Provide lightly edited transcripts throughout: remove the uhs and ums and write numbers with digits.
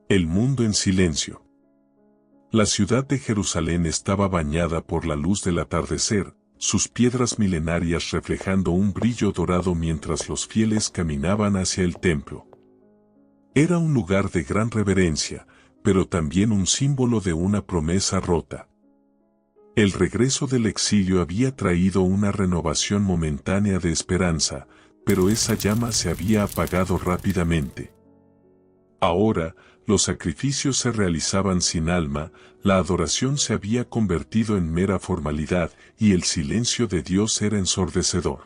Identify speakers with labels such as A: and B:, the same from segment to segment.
A: El mundo en silencio. La ciudad de Jerusalén estaba bañada por la luz del atardecer, sus piedras milenarias reflejando un brillo dorado mientras los fieles caminaban hacia el templo. Era un lugar de gran reverencia, pero también un símbolo de una promesa rota. El regreso del exilio había traído una renovación momentánea de esperanza, pero esa llama se había apagado rápidamente. Ahora, los sacrificios se realizaban sin alma, la adoración se había convertido en mera formalidad y el silencio de Dios era ensordecedor.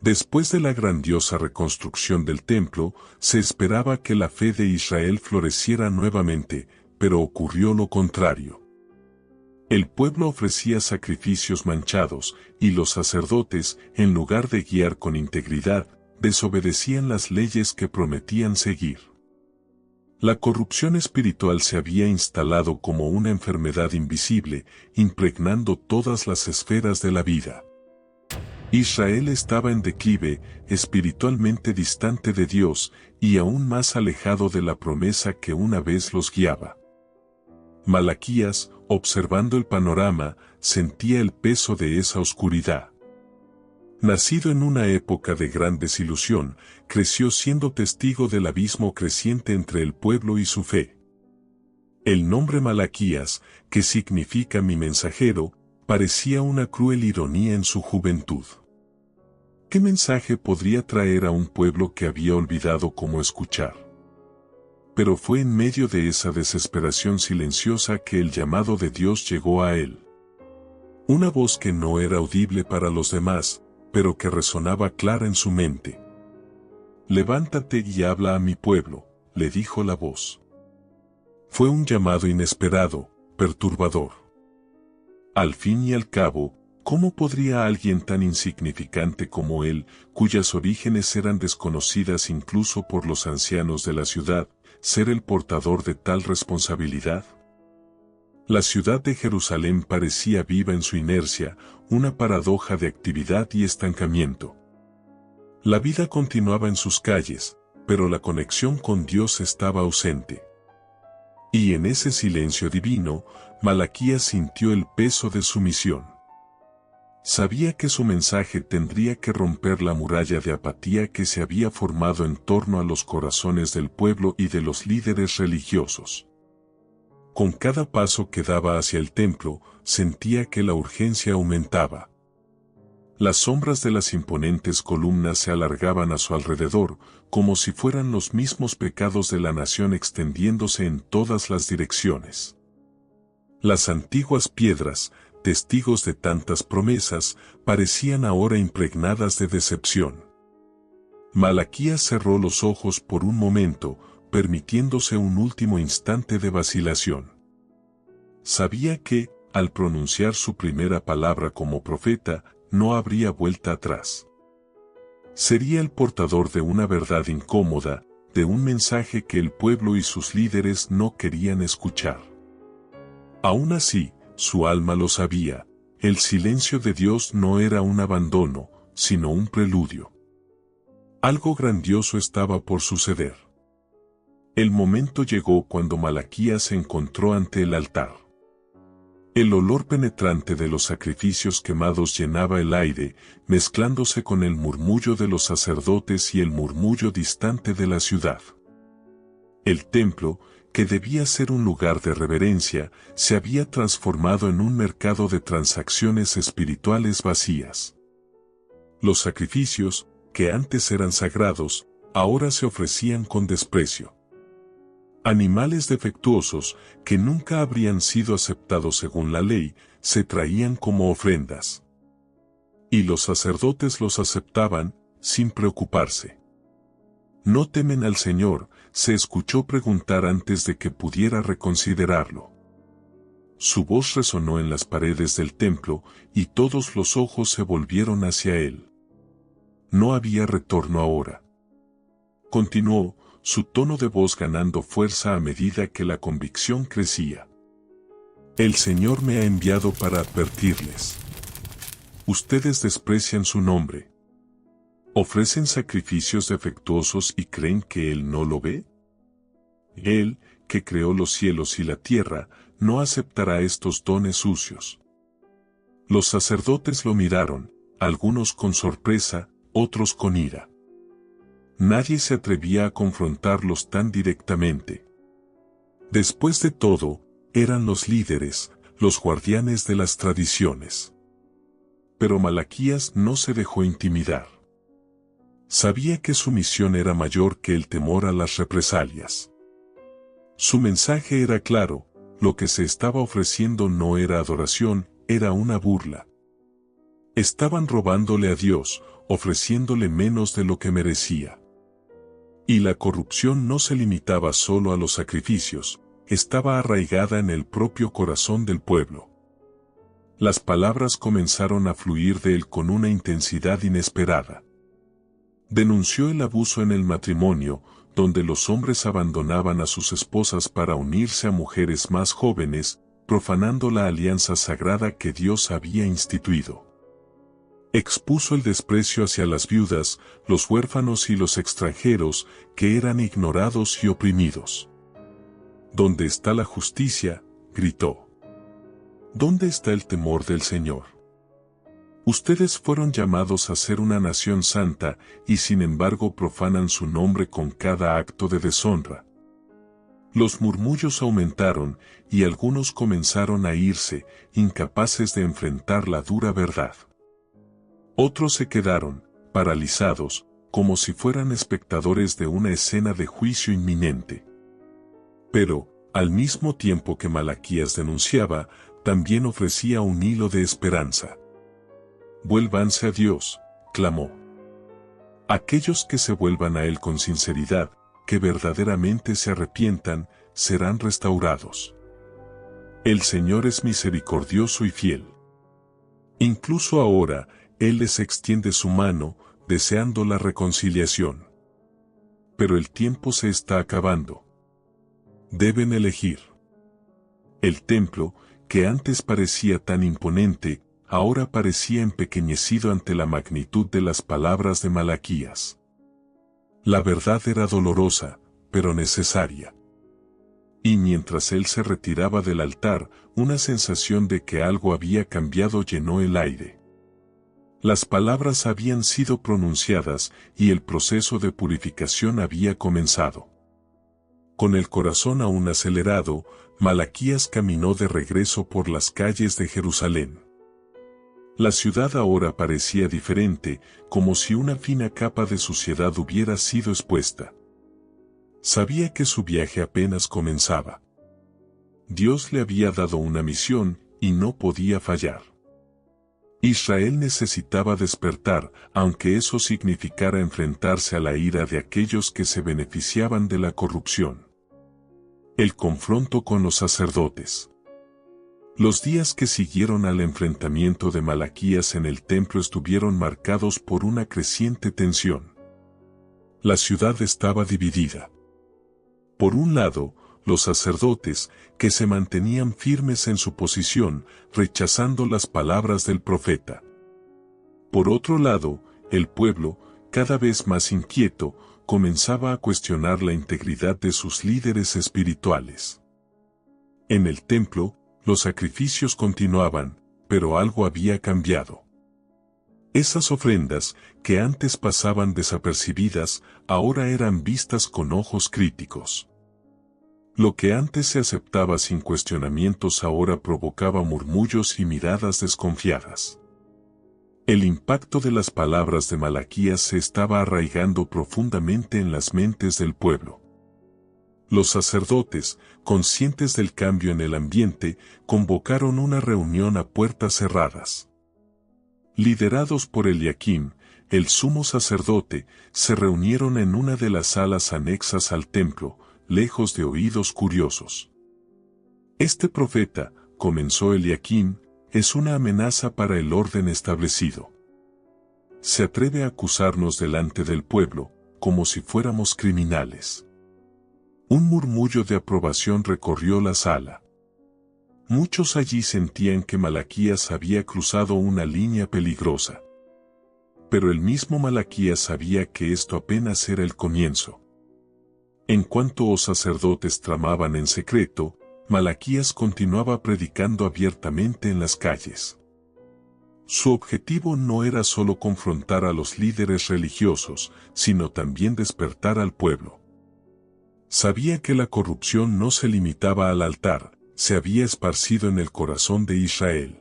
A: Después de la grandiosa reconstrucción del templo, se esperaba que la fe de Israel floreciera nuevamente, pero ocurrió lo contrario. El pueblo ofrecía sacrificios manchados, y los sacerdotes, en lugar de guiar con integridad, desobedecían las leyes que prometían seguir. La corrupción espiritual se había instalado como una enfermedad invisible, impregnando todas las esferas de la vida. Israel estaba en declive, espiritualmente distante de Dios, y aún más alejado de la promesa que una vez los guiaba. Malaquías, observando el panorama, sentía el peso de esa oscuridad. Nacido en una época de gran desilusión, creció siendo testigo del abismo creciente entre el pueblo y su fe. El nombre Malaquías, que significa mi mensajero, parecía una cruel ironía en su juventud. ¿Qué mensaje podría traer a un pueblo que había olvidado cómo escuchar? Pero fue en medio de esa desesperación silenciosa que el llamado de Dios llegó a él. Una voz que no era audible para los demás, pero que resonaba clara en su mente. «Levántate y habla a mi pueblo», le dijo la voz. Fue un llamado inesperado, perturbador. Al fin y al cabo, ¿cómo podría alguien tan insignificante como él, cuyas orígenes eran desconocidas incluso por los ancianos de la ciudad, ser el portador de tal responsabilidad? La ciudad de Jerusalén parecía viva en su inercia, una paradoja de actividad y estancamiento. La vida continuaba en sus calles, pero la conexión con Dios estaba ausente. Y en ese silencio divino, Malaquías sintió el peso de su misión. Sabía que su mensaje tendría que romper la muralla de apatía que se había formado en torno a los corazones del pueblo y de los líderes religiosos. Con cada paso que daba hacia el templo, sentía que la urgencia aumentaba. Las sombras de las imponentes columnas se alargaban a su alrededor, como si fueran los mismos pecados de la nación extendiéndose en todas las direcciones. Las antiguas piedras, testigos de tantas promesas, parecían ahora impregnadas de decepción. Malaquías cerró los ojos por un momento, permitiéndose un último instante de vacilación. Sabía que, al pronunciar su primera palabra como profeta, no habría vuelta atrás. Sería el portador de una verdad incómoda, de un mensaje que el pueblo y sus líderes no querían escuchar. Aún así, su alma lo sabía, el silencio de Dios no era un abandono, sino un preludio. Algo grandioso estaba por suceder. El momento llegó cuando Malaquías se encontró ante el altar. El olor penetrante de los sacrificios quemados llenaba el aire, mezclándose con el murmullo de los sacerdotes y el murmullo distante de la ciudad. El templo, que debía ser un lugar de reverencia, se había transformado en un mercado de transacciones espirituales vacías. Los sacrificios, que antes eran sagrados, ahora se ofrecían con desprecio. Animales defectuosos, que nunca habrían sido aceptados según la ley, se traían como ofrendas. Y los sacerdotes los aceptaban, sin preocuparse. «¿No temen al Señor?», se escuchó preguntar antes de que pudiera reconsiderarlo. Su voz resonó en las paredes del templo, y todos los ojos se volvieron hacia él. No había retorno ahora. Continuó, su tono de voz ganando fuerza a medida que la convicción crecía. «El Señor me ha enviado para advertirles. Ustedes desprecian su nombre. Ofrecen sacrificios defectuosos y creen que Él no lo ve. Él, que creó los cielos y la tierra, no aceptará estos dones sucios. Los sacerdotes lo miraron, algunos con sorpresa, otros con ira. Nadie se atrevía a confrontarlos tan directamente. Después de todo, eran los líderes, los guardianes de las tradiciones. Pero Malaquías no se dejó intimidar. Sabía que su misión era mayor que el temor a las represalias. Su mensaje era claro, lo que se estaba ofreciendo no era adoración, era una burla. Estaban robándole a Dios, ofreciéndole menos de lo que merecía. Y la corrupción no se limitaba solo a los sacrificios, estaba arraigada en el propio corazón del pueblo. Las palabras comenzaron a fluir de él con una intensidad inesperada. Denunció el abuso en el matrimonio, donde los hombres abandonaban a sus esposas para unirse a mujeres más jóvenes, profanando la alianza sagrada que Dios había instituido. Expuso el desprecio hacia las viudas, los huérfanos y los extranjeros, que eran ignorados y oprimidos. ¿Dónde está la justicia?, gritó. ¿Dónde está el temor del Señor? Ustedes fueron llamados a ser una nación santa, y sin embargo profanan su nombre con cada acto de deshonra. Los murmullos aumentaron, y algunos comenzaron a irse, incapaces de enfrentar la dura verdad. Otros se quedaron, paralizados, como si fueran espectadores de una escena de juicio inminente. Pero, al mismo tiempo que Malaquías denunciaba, también ofrecía un hilo de esperanza. «Vuélvanse a Dios», clamó. «Aquellos que se vuelvan a Él con sinceridad, que verdaderamente se arrepientan, serán restaurados. El Señor es misericordioso y fiel. Incluso ahora, Él les extiende su mano, deseando la reconciliación. Pero el tiempo se está acabando. Deben elegir. El templo, que antes parecía tan imponente, ahora parecía empequeñecido ante la magnitud de las palabras de Malaquías. La verdad era dolorosa, pero necesaria. Y mientras él se retiraba del altar, una sensación de que algo había cambiado llenó el aire. Las palabras habían sido pronunciadas y el proceso de purificación había comenzado. Con el corazón aún acelerado, Malaquías caminó de regreso por las calles de Jerusalén. La ciudad ahora parecía diferente, como si una fina capa de suciedad hubiera sido expuesta. Sabía que su viaje apenas comenzaba. Dios le había dado una misión, y no podía fallar. Israel necesitaba despertar, aunque eso significara enfrentarse a la ira de aquellos que se beneficiaban de la corrupción. El confronto con los sacerdotes. Los días que siguieron al enfrentamiento de Malaquías en el templo estuvieron marcados por una creciente tensión. La ciudad estaba dividida. Por un lado, los sacerdotes, que se mantenían firmes en su posición, rechazando las palabras del profeta. Por otro lado, el pueblo, cada vez más inquieto, comenzaba a cuestionar la integridad de sus líderes espirituales. En el templo, los sacrificios continuaban, pero algo había cambiado. Esas ofrendas, que antes pasaban desapercibidas, ahora eran vistas con ojos críticos. Lo que antes se aceptaba sin cuestionamientos ahora provocaba murmullos y miradas desconfiadas. El impacto de las palabras de Malaquías se estaba arraigando profundamente en las mentes del pueblo. Los sacerdotes, conscientes del cambio en el ambiente, convocaron una reunión a puertas cerradas. Liderados por Eliaquim, el sumo sacerdote, se reunieron en una de las salas anexas al templo, lejos de oídos curiosos. Este profeta, comenzó Eliaquim, es una amenaza para el orden establecido. Se atreve a acusarnos delante del pueblo, como si fuéramos criminales. Un murmullo de aprobación recorrió la sala. Muchos allí sentían que Malaquías había cruzado una línea peligrosa. Pero el mismo Malaquías sabía que esto apenas era el comienzo. En cuanto los sacerdotes tramaban en secreto, Malaquías continuaba predicando abiertamente en las calles. Su objetivo no era solo confrontar a los líderes religiosos, sino también despertar al pueblo. Sabía que la corrupción no se limitaba al altar, se había esparcido en el corazón de Israel.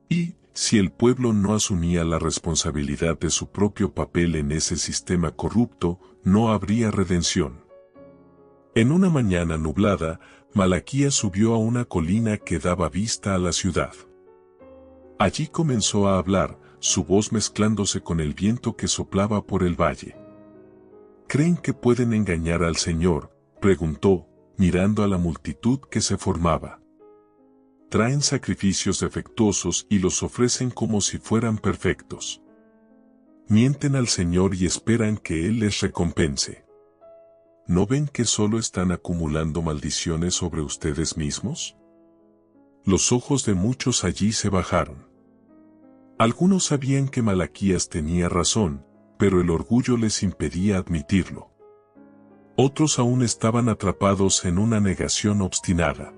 A: Y, si el pueblo no asumía la responsabilidad de su propio papel en ese sistema corrupto, no habría redención. En una mañana nublada, Malaquías subió a una colina que daba vista a la ciudad. Allí comenzó a hablar, su voz mezclándose con el viento que soplaba por el valle. ¿Creen que pueden engañar al Señor?, preguntó, mirando a la multitud que se formaba. Traen sacrificios defectuosos y los ofrecen como si fueran perfectos. Mienten al Señor y esperan que Él les recompense. ¿No ven que solo están acumulando maldiciones sobre ustedes mismos? Los ojos de muchos allí se bajaron. Algunos sabían que Malaquías tenía razón, pero el orgullo les impedía admitirlo. Otros aún estaban atrapados en una negación obstinada.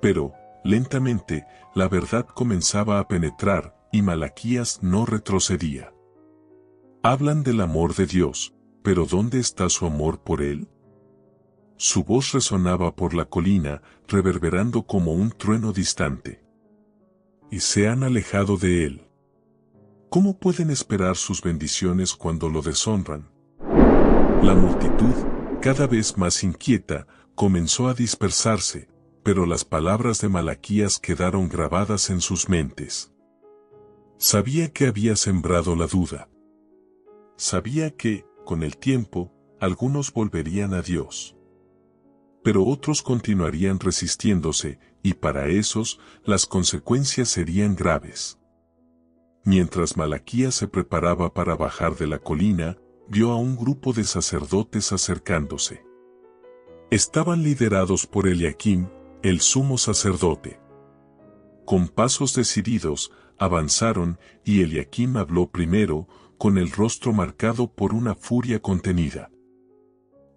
A: Pero, lentamente, la verdad comenzaba a penetrar, y Malaquías no retrocedía. Hablan del amor de Dios, pero ¿dónde está su amor por Él? Su voz resonaba por la colina, reverberando como un trueno distante. Y se han alejado de Él. ¿Cómo pueden esperar sus bendiciones cuando lo deshonran? La multitud, cada vez más inquieta, comenzó a dispersarse, pero las palabras de Malaquías quedaron grabadas en sus mentes. Sabía que había sembrado la duda. Sabía que, con el tiempo, algunos volverían a Dios. Pero otros continuarían resistiéndose, y para esos, las consecuencias serían graves. Mientras Malaquías se preparaba para bajar de la colina, vio a un grupo de sacerdotes acercándose. Estaban liderados por Eliaquim, el sumo sacerdote. Con pasos decididos, avanzaron, y Eliaquim habló primero, con el rostro marcado por una furia contenida.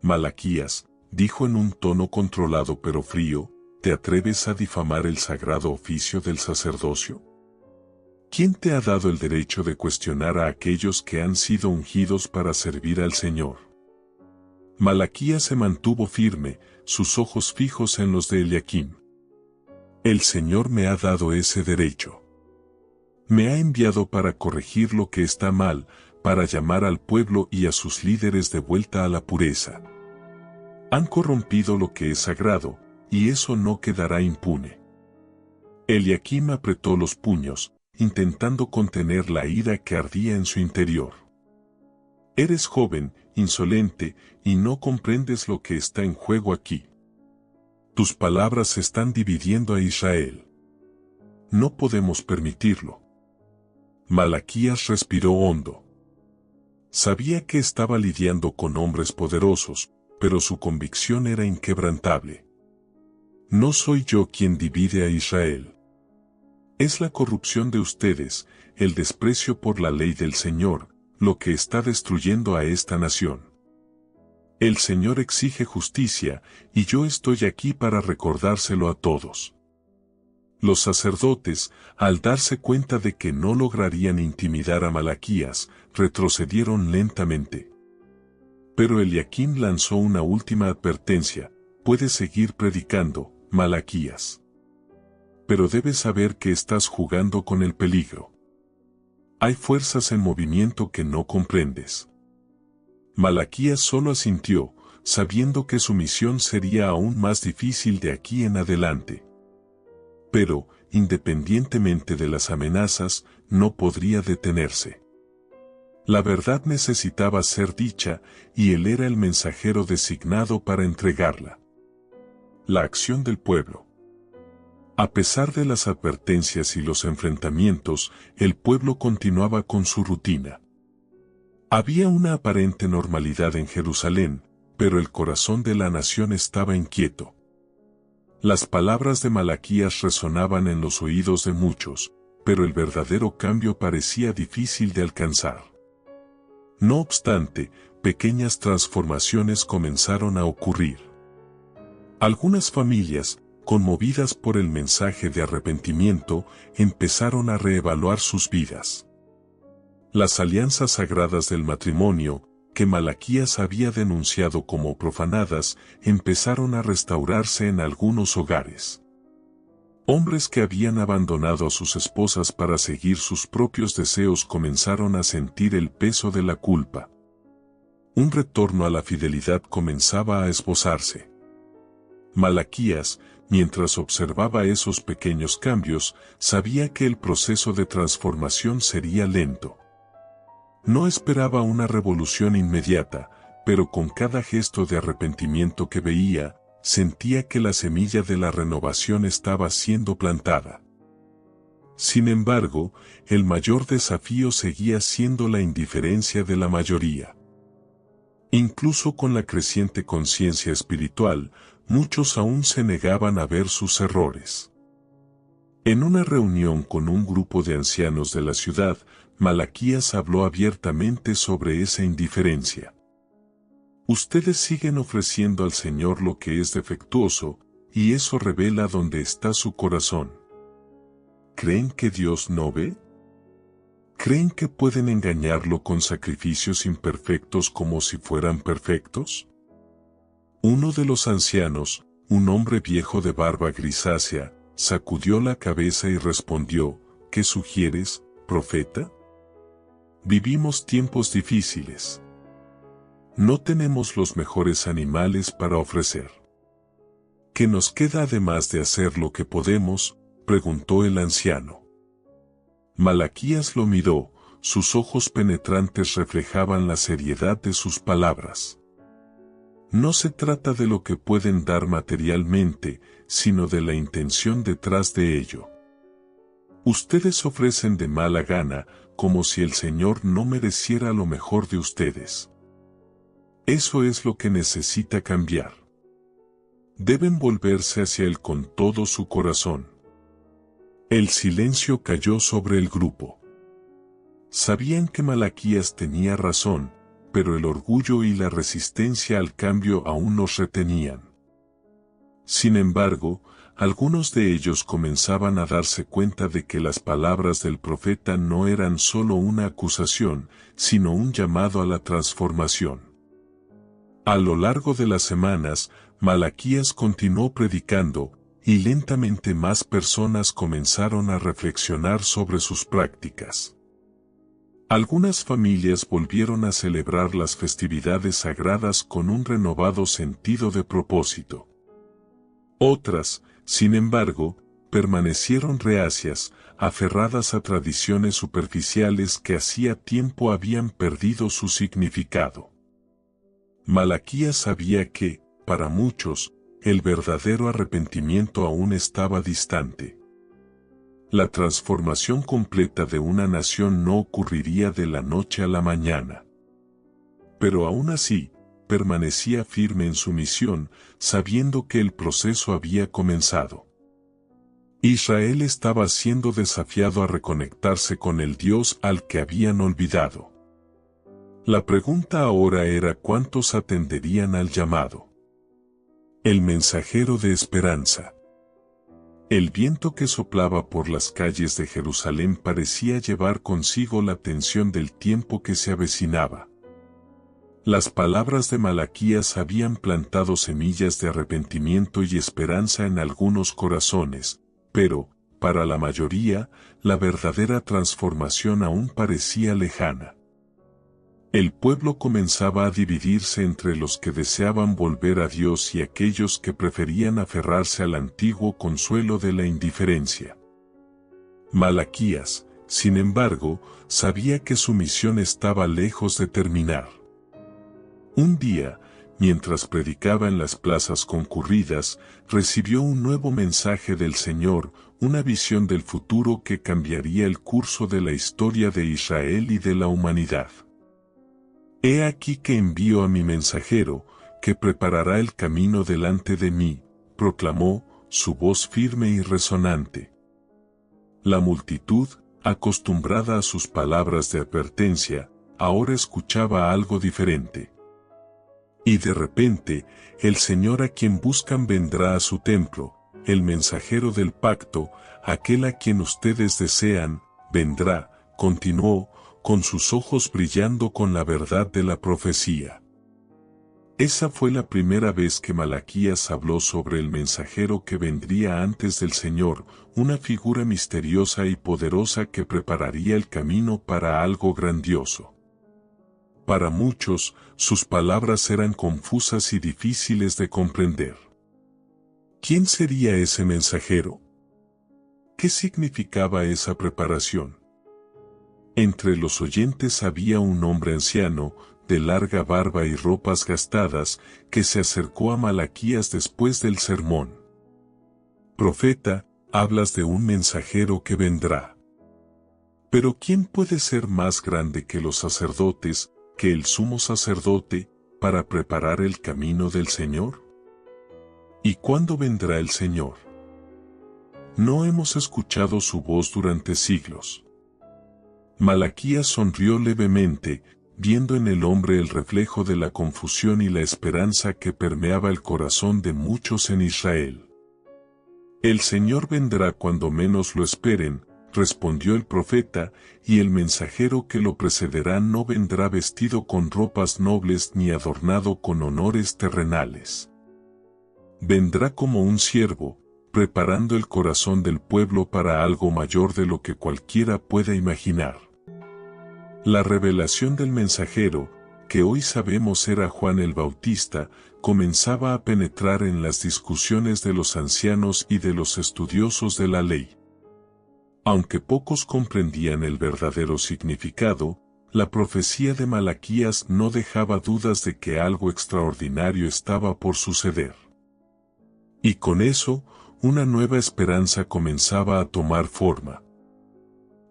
A: Malaquías, dijo en un tono controlado pero frío, ¿te atreves a difamar el sagrado oficio del sacerdocio? ¿Quién te ha dado el derecho de cuestionar a aquellos que han sido ungidos para servir al Señor? Malaquías se mantuvo firme, sus ojos fijos en los de Eliaquim. El Señor me ha dado ese derecho. Me ha enviado para corregir lo que está mal, para llamar al pueblo y a sus líderes de vuelta a la pureza. Han corrompido lo que es sagrado, y eso no quedará impune. Eliaquim apretó los puños, intentando contener la ira que ardía en su interior. Eres joven, insolente, y no comprendes lo que está en juego aquí. Tus palabras están dividiendo a Israel. No podemos permitirlo. Malaquías respiró hondo. Sabía que estaba lidiando con hombres poderosos, pero su convicción era inquebrantable. No soy yo quien divide a Israel. Es la corrupción de ustedes, el desprecio por la ley del Señor, lo que está destruyendo a esta nación. El Señor exige justicia, y yo estoy aquí para recordárselo a todos. Los sacerdotes, al darse cuenta de que no lograrían intimidar a Malaquías, retrocedieron lentamente. Pero Eliaquim lanzó una última advertencia: puedes seguir predicando, Malaquías. Pero debes saber que estás jugando con el peligro. Hay fuerzas en movimiento que no comprendes. Malaquías solo asintió, sabiendo que su misión sería aún más difícil de aquí en adelante. Pero, independientemente de las amenazas, no podría detenerse. La verdad necesitaba ser dicha, y él era el mensajero designado para entregarla. La acción del pueblo. A pesar de las advertencias y los enfrentamientos, el pueblo continuaba con su rutina. Había una aparente normalidad en Jerusalén, pero el corazón de la nación estaba inquieto. Las palabras de Malaquías resonaban en los oídos de muchos, pero el verdadero cambio parecía difícil de alcanzar. No obstante, pequeñas transformaciones comenzaron a ocurrir. Algunas familias, conmovidas por el mensaje de arrepentimiento, empezaron a reevaluar sus vidas. Las alianzas sagradas del matrimonio, que Malaquías había denunciado como profanadas, empezaron a restaurarse en algunos hogares. Hombres que habían abandonado a sus esposas para seguir sus propios deseos comenzaron a sentir el peso de la culpa. Un retorno a la fidelidad comenzaba a esbozarse. Malaquías, mientras observaba esos pequeños cambios, sabía que el proceso de transformación sería lento. No esperaba una revolución inmediata, pero con cada gesto de arrepentimiento que veía, sentía que la semilla de la renovación estaba siendo plantada. Sin embargo, el mayor desafío seguía siendo la indiferencia de la mayoría. Incluso con la creciente conciencia espiritual, muchos aún se negaban a ver sus errores. En una reunión con un grupo de ancianos de la ciudad, Malaquías habló abiertamente sobre esa indiferencia. Ustedes siguen ofreciendo al Señor lo que es defectuoso, y eso revela dónde está su corazón. ¿Creen que Dios no ve? ¿Creen que pueden engañarlo con sacrificios imperfectos como si fueran perfectos? Uno de los ancianos, un hombre viejo de barba grisácea, sacudió la cabeza y respondió, ¿qué sugieres, profeta? Vivimos tiempos difíciles. No tenemos los mejores animales para ofrecer. ¿Qué nos queda además de hacer lo que podemos?, preguntó el anciano. Malaquías lo miró, sus ojos penetrantes reflejaban la seriedad de sus palabras. No se trata de lo que pueden dar materialmente, sino de la intención detrás de ello. Ustedes ofrecen de mala gana, como si el Señor no mereciera lo mejor de ustedes. Eso es lo que necesita cambiar. Deben volverse hacia Él con todo su corazón. El silencio cayó sobre el grupo. Sabían que Malaquías tenía razón, pero el orgullo y la resistencia al cambio aún los retenían. Sin embargo, algunos de ellos comenzaban a darse cuenta de que las palabras del profeta no eran solo una acusación, sino un llamado a la transformación. A lo largo de las semanas, Malaquías continuó predicando, y lentamente más personas comenzaron a reflexionar sobre sus prácticas. Algunas familias volvieron a celebrar las festividades sagradas con un renovado sentido de propósito. Otras, sin embargo, permanecieron reacias, aferradas a tradiciones superficiales que hacía tiempo habían perdido su significado. Malaquías sabía que, para muchos, el verdadero arrepentimiento aún estaba distante. La transformación completa de una nación no ocurriría de la noche a la mañana. Pero aún así, permanecía firme en su misión, sabiendo que el proceso había comenzado. Israel estaba siendo desafiado a reconectarse con el Dios al que habían olvidado. La pregunta ahora era cuántos atenderían al llamado. El mensajero de esperanza. El viento que soplaba por las calles de Jerusalén parecía llevar consigo la tensión del tiempo que se avecinaba. Las palabras de Malaquías habían plantado semillas de arrepentimiento y esperanza en algunos corazones, pero, para la mayoría, la verdadera transformación aún parecía lejana. El pueblo comenzaba a dividirse entre los que deseaban volver a Dios y aquellos que preferían aferrarse al antiguo consuelo de la indiferencia. Malaquías, sin embargo, sabía que su misión estaba lejos de terminar. Un día, mientras predicaba en las plazas concurridas, recibió un nuevo mensaje del Señor, una visión del futuro que cambiaría el curso de la historia de Israel y de la humanidad. He aquí que envío a mi mensajero, que preparará el camino delante de mí, proclamó, su voz firme y resonante. La multitud, acostumbrada a sus palabras de advertencia, ahora escuchaba algo diferente. Y de repente, el Señor a quien buscan vendrá a su templo, el mensajero del pacto, aquel a quien ustedes desean, vendrá, continuó, con sus ojos brillando con la verdad de la profecía. Esa fue la primera vez que Malaquías habló sobre el mensajero que vendría antes del Señor, una figura misteriosa y poderosa que prepararía el camino para algo grandioso. Para muchos, sus palabras eran confusas y difíciles de comprender. ¿Quién sería ese mensajero? ¿Qué significaba esa preparación? Entre los oyentes había un hombre anciano, de larga barba y ropas gastadas, que se acercó a Malaquías después del sermón. Profeta, hablas de un mensajero que vendrá. Pero ¿quién puede ser más grande que los sacerdotes, que el sumo sacerdote, para preparar el camino del Señor? ¿Y cuándo vendrá el Señor? No hemos escuchado su voz durante siglos. Malaquías sonrió levemente, viendo en el hombre el reflejo de la confusión y la esperanza que permeaba el corazón de muchos en Israel. El Señor vendrá cuando menos lo esperen, respondió el profeta, y el mensajero que lo precederá no vendrá vestido con ropas nobles ni adornado con honores terrenales. Vendrá como un siervo, preparando el corazón del pueblo para algo mayor de lo que cualquiera pueda imaginar. La revelación del mensajero, que hoy sabemos era Juan el Bautista, comenzaba a penetrar en las discusiones de los ancianos y de los estudiosos de la ley. Aunque pocos comprendían el verdadero significado, la profecía de Malaquías no dejaba dudas de que algo extraordinario estaba por suceder. Y con eso, una nueva esperanza comenzaba a tomar forma.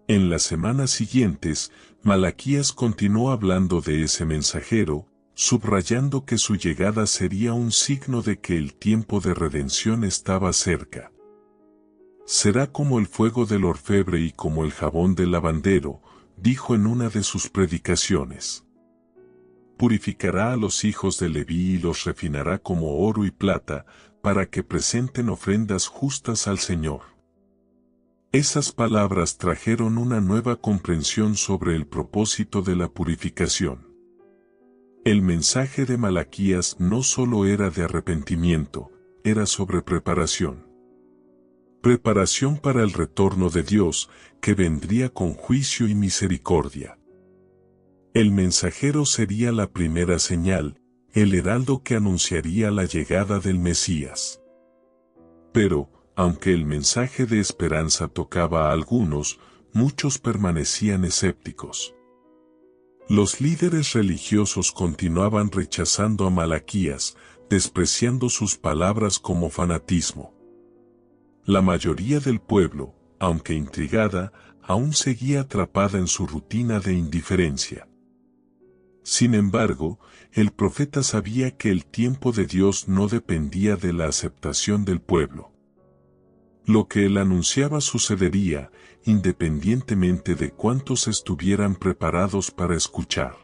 A: En las semanas siguientes, Malaquías continuó hablando de ese mensajero, subrayando que su llegada sería un signo de que el tiempo de redención estaba cerca. Será como el fuego del orfebre y como el jabón del lavandero, dijo en una de sus predicaciones. Purificará a los hijos de Leví y los refinará como oro y plata, para que presenten ofrendas justas al Señor. Esas palabras trajeron una nueva comprensión sobre el propósito de la purificación. El mensaje de Malaquías no solo era de arrepentimiento, era sobre preparación. Preparación para el retorno de Dios, que vendría con juicio y misericordia. El mensajero sería la primera señal, el heraldo que anunciaría la llegada del Mesías. Pero, aunque el mensaje de esperanza tocaba a algunos, muchos permanecían escépticos. Los líderes religiosos continuaban rechazando a Malaquías, despreciando sus palabras como fanatismo. La mayoría del pueblo, aunque intrigada, aún seguía atrapada en su rutina de indiferencia. Sin embargo, el profeta sabía que el tiempo de Dios no dependía de la aceptación del pueblo. Lo que él anunciaba sucedería, independientemente de cuántos estuvieran preparados para escuchar.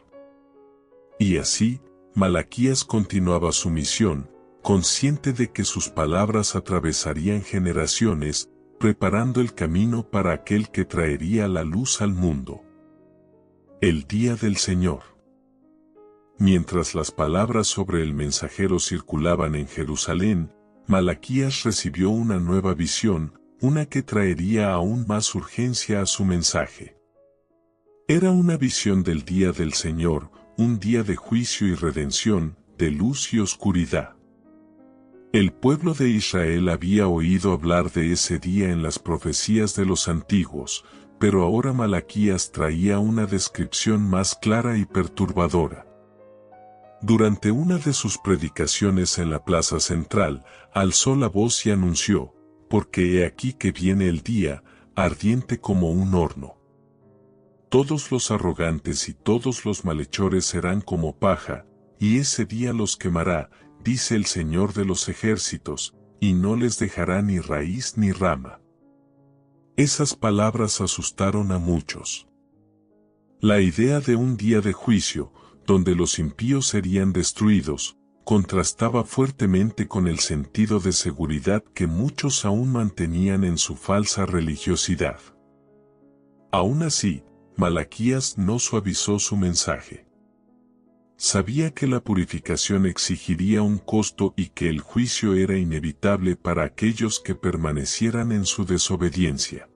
A: Y así, Malaquías continuaba su misión, consciente de que sus palabras atravesarían generaciones, preparando el camino para aquel que traería la luz al mundo. El día del Señor. Mientras las palabras sobre el mensajero circulaban en Jerusalén, Malaquías recibió una nueva visión, una que traería aún más urgencia a su mensaje. Era una visión del día del Señor, un día de juicio y redención, de luz y oscuridad. El pueblo de Israel había oído hablar de ese día en las profecías de los antiguos, pero ahora Malaquías traía una descripción más clara y perturbadora. Durante una de sus predicaciones en la plaza central, alzó la voz y anunció, porque he aquí que viene el día, ardiente como un horno. Todos los arrogantes y todos los malhechores serán como paja, y ese día los quemará, dice el Señor de los ejércitos, y no les dejará ni raíz ni rama. Esas palabras asustaron a muchos. La idea de un día de juicio, donde los impíos serían destruidos, contrastaba fuertemente con el sentido de seguridad que muchos aún mantenían en su falsa religiosidad. Aún así, Malaquías no suavizó su mensaje. Sabía que la purificación exigiría un costo y que el juicio era inevitable para aquellos que permanecieran en su desobediencia.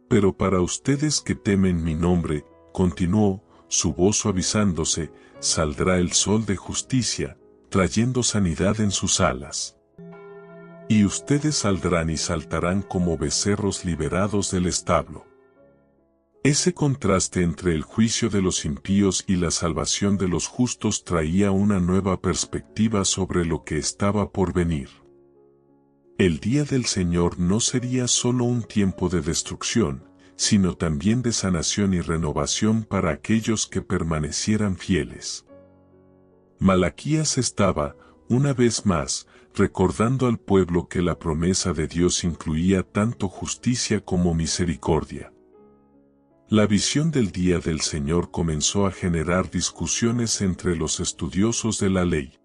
A: Pero para ustedes que temen mi nombre, continuó, su voz suavizándose, saldrá el sol de justicia, trayendo sanidad en sus alas. Y ustedes saldrán y saltarán como becerros liberados del establo. Ese contraste entre el juicio de los impíos y la salvación de los justos traía una nueva perspectiva sobre lo que estaba por venir. El día del Señor no sería solo un tiempo de destrucción, sino también de sanación y renovación para aquellos que permanecieran fieles. Malaquías estaba, una vez más, recordando al pueblo que la promesa de Dios incluía tanto justicia como misericordia. La visión del día del Señor comenzó a generar discusiones entre los estudiosos de la ley.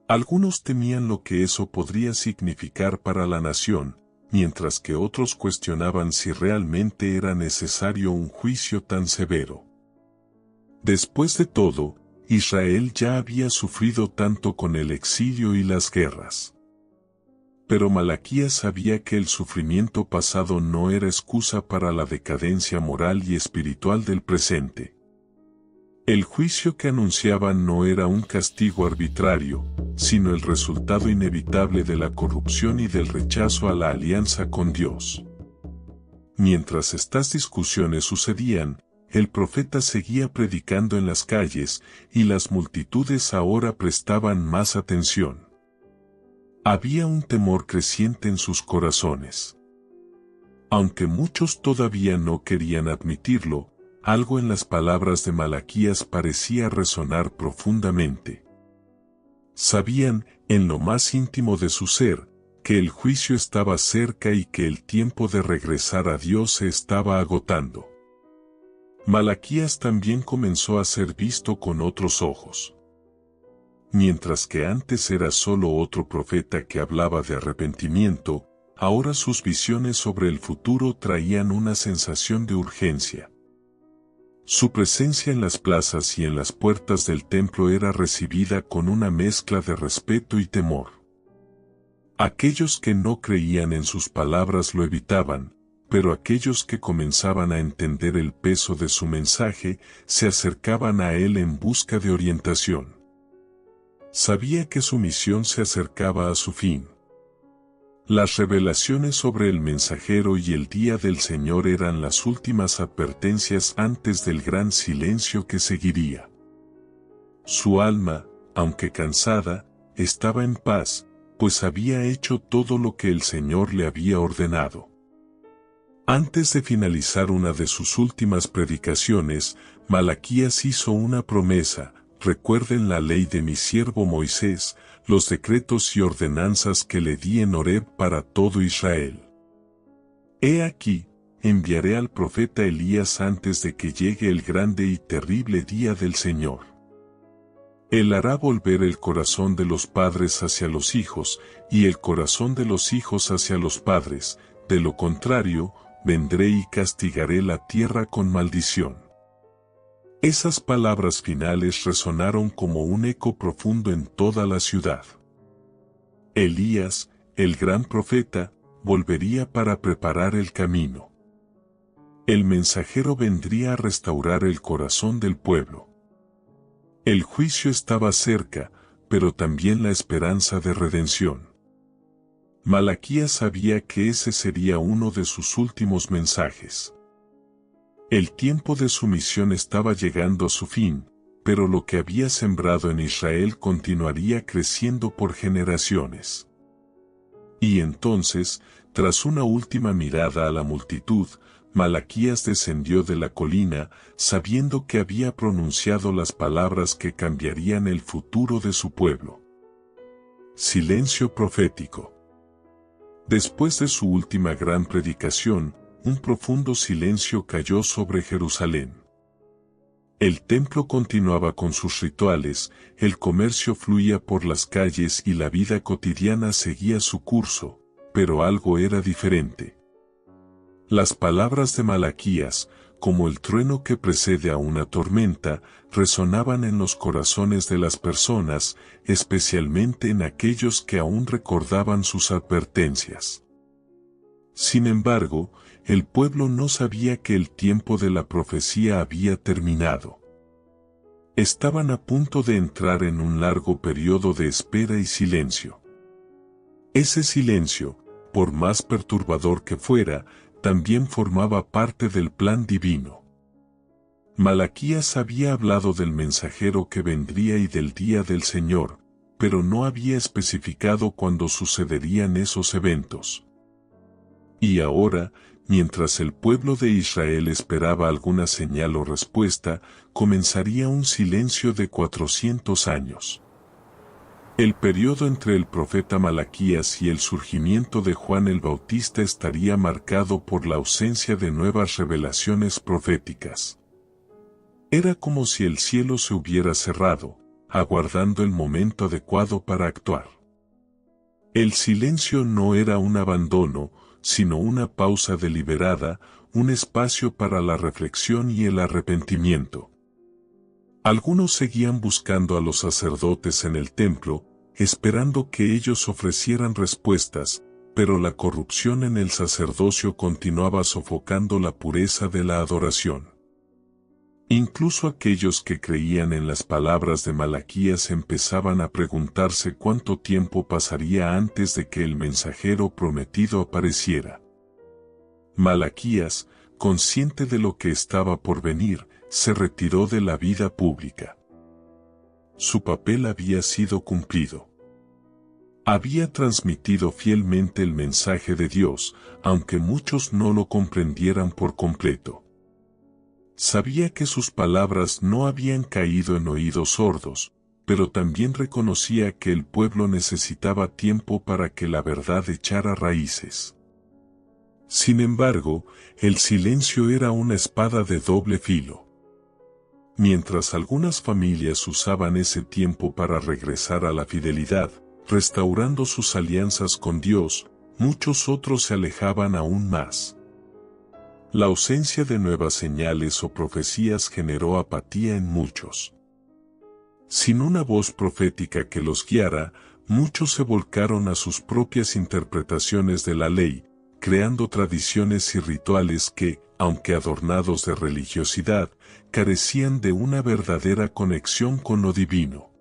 A: Algunos temían lo que eso podría significar para la nación, mientras que otros cuestionaban si realmente era necesario un juicio tan severo. Después de todo, Israel ya había sufrido tanto con el exilio y las guerras. Pero Malaquías sabía que el sufrimiento pasado no era excusa para la decadencia moral y espiritual del presente. El juicio que anunciaban no era un castigo arbitrario, sino el resultado inevitable de la corrupción y del rechazo a la alianza con Dios. Mientras estas discusiones sucedían, el profeta seguía predicando en las calles, y las multitudes ahora prestaban más atención. Había un temor creciente en sus corazones. Aunque muchos todavía no querían admitirlo, algo en las palabras de Malaquías parecía resonar profundamente. Sabían, en lo más íntimo de su ser, que el juicio estaba cerca y que el tiempo de regresar a Dios se estaba agotando. Malaquías también comenzó a ser visto con otros ojos. Mientras que antes era solo otro profeta que hablaba de arrepentimiento, ahora sus visiones sobre el futuro traían una sensación de urgencia. Su presencia en las plazas y en las puertas del templo era recibida con una mezcla de respeto y temor. Aquellos que no creían en sus palabras lo evitaban, pero aquellos que comenzaban a entender el peso de su mensaje se acercaban a él en busca de orientación. Sabía que su misión se acercaba a su fin. Las revelaciones sobre el mensajero y el día del Señor eran las últimas advertencias antes del gran silencio que seguiría. Su alma, aunque cansada, estaba en paz, pues había hecho todo lo que el Señor le había ordenado. Antes de finalizar una de sus últimas predicaciones, Malaquías hizo una promesa: recuerden la ley de mi siervo Moisés, los decretos y ordenanzas que le di en Horeb para todo Israel. He aquí, enviaré al profeta Elías antes de que llegue el grande y terrible día del Señor. Él hará volver el corazón de los padres hacia los hijos, y el corazón de los hijos hacia los padres, de lo contrario, vendré y castigaré la tierra con maldición. Esas palabras finales resonaron como un eco profundo en toda la ciudad. Elías, el gran profeta, volvería para preparar el camino. El mensajero vendría a restaurar el corazón del pueblo. El juicio estaba cerca, pero también la esperanza de redención. Malaquías sabía que ese sería uno de sus últimos mensajes. El tiempo de su misión estaba llegando a su fin, pero lo que había sembrado en Israel continuaría creciendo por generaciones. Y entonces, tras una última mirada a la multitud, Malaquías descendió de la colina, sabiendo que había pronunciado las palabras que cambiarían el futuro de su pueblo. Silencio profético. Después de su última gran predicación, un profundo silencio cayó sobre Jerusalén. El templo continuaba con sus rituales, el comercio fluía por las calles y la vida cotidiana seguía su curso, pero algo era diferente. Las palabras de Malaquías, como el trueno que precede a una tormenta, resonaban en los corazones de las personas, especialmente en aquellos que aún recordaban sus advertencias. Sin embargo, el pueblo no sabía que el tiempo de la profecía había terminado. Estaban a punto de entrar en un largo periodo de espera y silencio. Ese silencio, por más perturbador que fuera, también formaba parte del plan divino. Malaquías había hablado del mensajero que vendría y del día del Señor, pero no había especificado cuándo sucederían esos eventos. Y ahora, mientras el pueblo de Israel esperaba alguna señal o respuesta, comenzaría un silencio de 400 años. El periodo entre el profeta Malaquías y el surgimiento de Juan el Bautista estaría marcado por la ausencia de nuevas revelaciones proféticas. Era como si el cielo se hubiera cerrado, aguardando el momento adecuado para actuar. El silencio no era un abandono, sino una pausa deliberada, un espacio para la reflexión y el arrepentimiento. Algunos seguían buscando a los sacerdotes en el templo, esperando que ellos ofrecieran respuestas, pero la corrupción en el sacerdocio continuaba sofocando la pureza de la adoración. Incluso aquellos que creían en las palabras de Malaquías empezaban a preguntarse cuánto tiempo pasaría antes de que el mensajero prometido apareciera. Malaquías, consciente de lo que estaba por venir, se retiró de la vida pública. Su papel había sido cumplido. Había transmitido fielmente el mensaje de Dios, aunque muchos no lo comprendieran por completo. Sabía que sus palabras no habían caído en oídos sordos, pero también reconocía que el pueblo necesitaba tiempo para que la verdad echara raíces. Sin embargo, el silencio era una espada de doble filo. Mientras algunas familias usaban ese tiempo para regresar a la fidelidad, restaurando sus alianzas con Dios, muchos otros se alejaban aún más. La ausencia de nuevas señales o profecías generó apatía en muchos. Sin una voz profética que los guiara, muchos se volcaron a sus propias interpretaciones de la ley, creando tradiciones y rituales que, aunque adornados de religiosidad, carecían de una verdadera conexión con lo divino.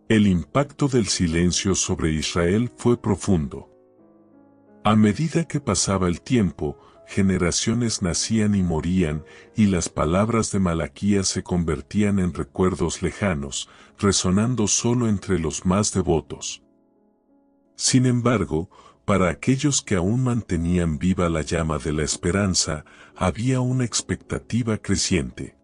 A: El impacto del silencio sobre Israel fue profundo. A medida que pasaba el tiempo, generaciones nacían y morían, y las palabras de Malaquías se convertían en recuerdos lejanos, resonando solo entre los más devotos. Sin embargo, para aquellos que aún mantenían viva la llama de la esperanza, había una expectativa creciente.